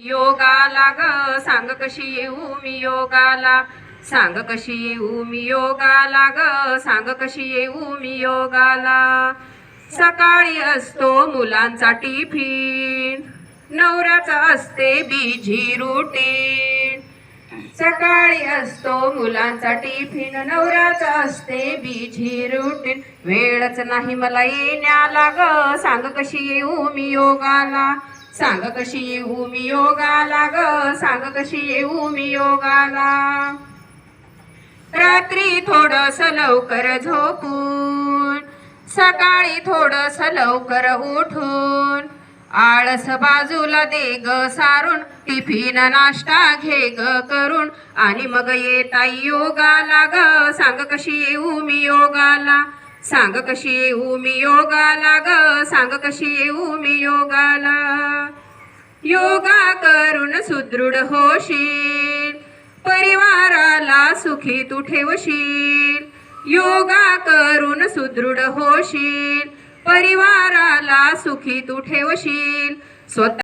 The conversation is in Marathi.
योगाला ग सांग कशी येऊ मी योगाला, सांग कशी येऊ मी योगाला ग, सांग कशी येऊ मी योगाला. सकाळी असतो मुलांचा टिफिन, नवऱ्याचा असते बिझी रुटीन. सकाळी असतो मुलांचा टिफिन, नवऱ्याचा असते बिझी रुटीन. वेळच नाही मला येण्याला ग, सांग कशी येऊ मी योगाला, सांग कशी येऊ मी योगाला ग, सांग कशी येऊ मी योगाला. रात्री थोडस लवकर झोपून, सकाळी थोडस लवकर उठून. आळस बाजूला दे ग सारून, टिफिन नाश्ता घे ग करून. आणि मग येता योगाला ग, सांग कशी येऊ मी योगाला, सांग कशी येऊ मी योगाला ग, सांग कशी येऊ मी योगाला. योगा करून सुदृढ होशील, परिवाराला सुखी तू ठेवशील. योगा करून सुदृढ होशील, परिवाराला सुखी तू ठेवशील. स्वतः